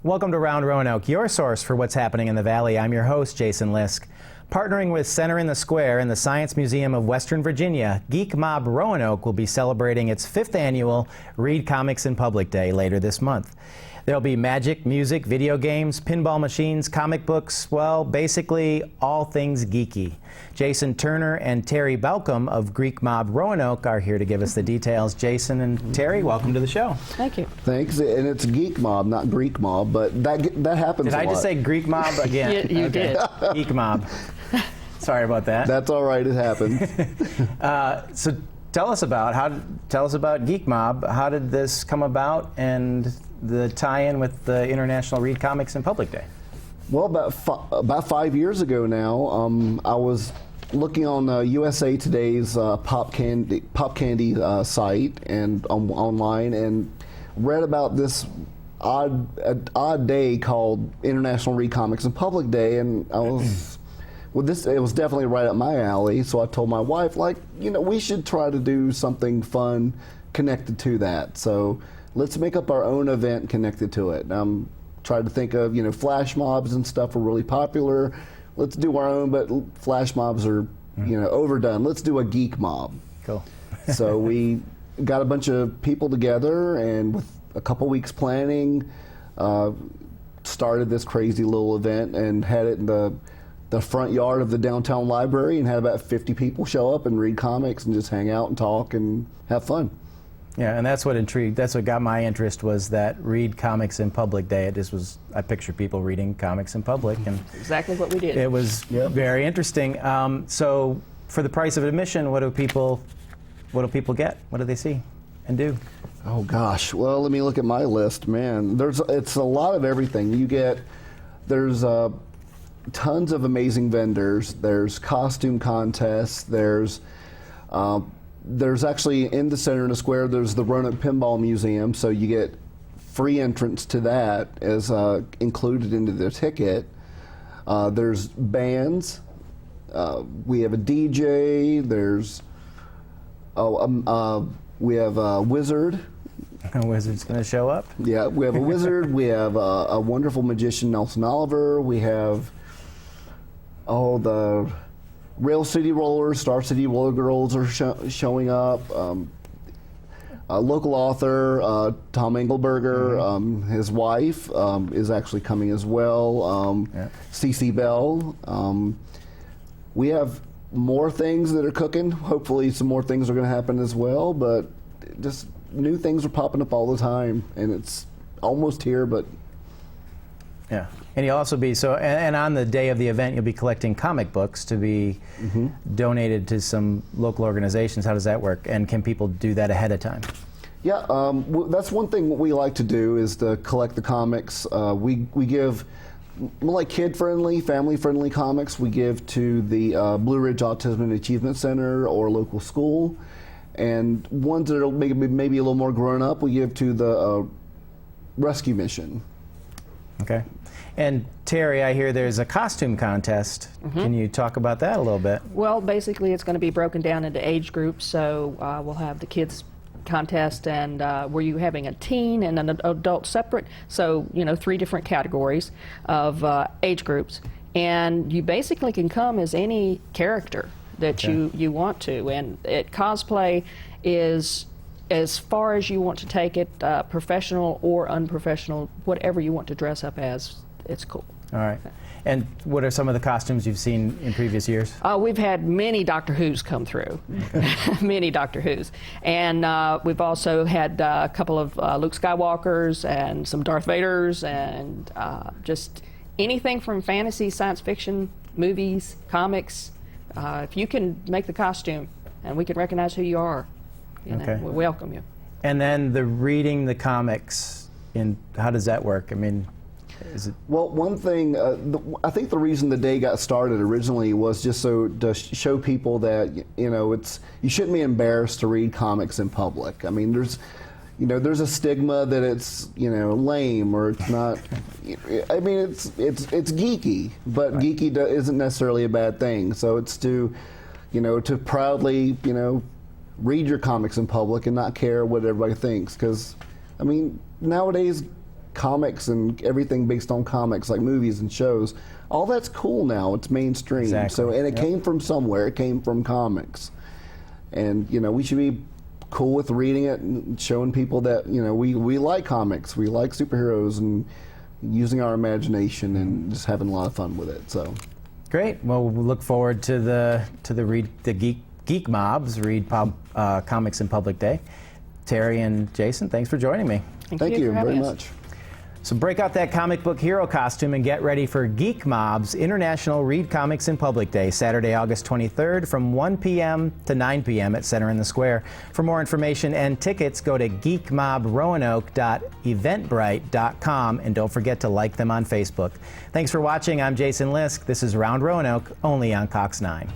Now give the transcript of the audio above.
Welcome to Round Roanoke, your source for what's happening in the Valley. I'm your host, Jason Lisk. Partnering with Center in the Square and the Science Museum of Western Virginia, Geek Mob Roanoke will be celebrating its 5th annual Read Comics in Public Day later this month. There'll be magic, music, video games, pinball machines, comic books, well, basically all things geeky. Jason Turner and Terry Baucom of Geek Mob Roanoke are here to give us the details. Jason and Terry, welcome to the show. Thank you. Thanks, and it's Geek Mob, not Greek Mob, but that happens a lot. Did I just say Greek Mob again? You did. Geek Mob. Sorry about that. That's all right, it happens. So tell us about Geek Mob. How did this come about, and the tie-in with the International Read Comics in Public Day? Well, about 5 years ago now, I was looking on USA Today's Pop Candy site and online, and read about this odd day called International Read Comics in Public Day, and I was. Well, it was definitely right up my alley, so I told my wife, we should try to do something fun connected to that. So let's make up our own event connected to it. Tried to think of, flash mobs and stuff are really popular. Let's do our own, but flash mobs are, overdone. Let's do a geek mob. Cool. So we got a bunch of people together, and with a couple weeks planning, started this crazy little event and had it in the front yard of the downtown library, and had about 50 people show up and read comics and just hang out and talk and have fun. Yeah, and that's what got my interest, was that Read Comics in Public Day. I picture people reading comics in public, and exactly what we did. It was very interesting. So for the price of admission, what do people get? What do they see and do? Oh gosh, well, let me look at my list, man. It's a lot of everything. There's tons of amazing vendors. There's costume contests. There's actually in the Center in the Square, there's the Roanoke Pinball Museum, so you get free entrance to that as included into the ticket. There's bands. We have a DJ. We have a wizard. A wizard's going to show up? Yeah, we have a wizard. We have a wonderful magician, Nelson Oliver. We have the Rail City Rollers, Star City Roller Girls are showing up. A local author, Tom Engelberger, his wife is actually coming as well. CC Bell. We have more things that are cooking. Hopefully some more things are going to happen as well, but just new things are popping up all the time, and it's almost here, but yeah. And you'll also be, and on the day of the event, you'll be collecting comic books to be donated to some local organizations. How does that work? And can people do that ahead of time? Yeah, that's one thing we like to do, is to collect the comics. We give, like kid-friendly, family-friendly comics, we give to the Blue Ridge Autism and Achievement Center or local school. And ones that are maybe a little more grown up, we give to the rescue mission. Okay. And Terry, I hear there's a costume contest. Can you talk about that a little bit? Well, basically it's going to be broken down into age groups, so we'll have the kids contest, and were you having a teen and an adult separate, so 3 different categories of age groups, and you basically can come as any character that you want to, and cosplay is as far as you want to take it, professional or unprofessional, whatever you want to dress up as, it's cool. All right. And what are some of the costumes you've seen in previous years? We've had many Doctor Who's come through, many Doctor Who's. And we've also had a couple of Luke Skywalkers and some Darth Vaders, and just anything from fantasy, science fiction, movies, comics. If you can make the costume and we can recognize who you are, we welcome you. And then reading the comics, how does that work? I mean, is it? Well, one thing, I think the reason the day got started originally was just to show people that, you shouldn't be embarrassed to read comics in public. I mean, there's a stigma that it's, lame, or it's not. I mean, it's geeky, but geeky isn't necessarily a bad thing. So it's to proudly, read your comics in public and not care what everybody thinks. Because, I mean, nowadays, comics and everything based on comics, like movies and shows, all that's cool now. It's mainstream. Exactly. So, and it came from somewhere. It came from comics. And, we should be cool with reading it and showing people that, we like comics. We like superheroes and using our imagination and just having a lot of fun with it. So Great. Well, we'll look forward to the Geek Mobs Read Comics in Public Day. Terry and Jason, thanks for joining me. thank you for having very us. much. So break out that comic book hero costume and get ready for Geek Mob's International Read Comics in Public Day, Saturday, August 23rd from 1 p.m. to 9 p.m. at Center in the Square. For more information and tickets, go to geekmobroanoke.eventbrite.com and don't forget to like them on Facebook. Thanks for watching. I'm Jason Lisk. This is Round Roanoke, only on Cox 9.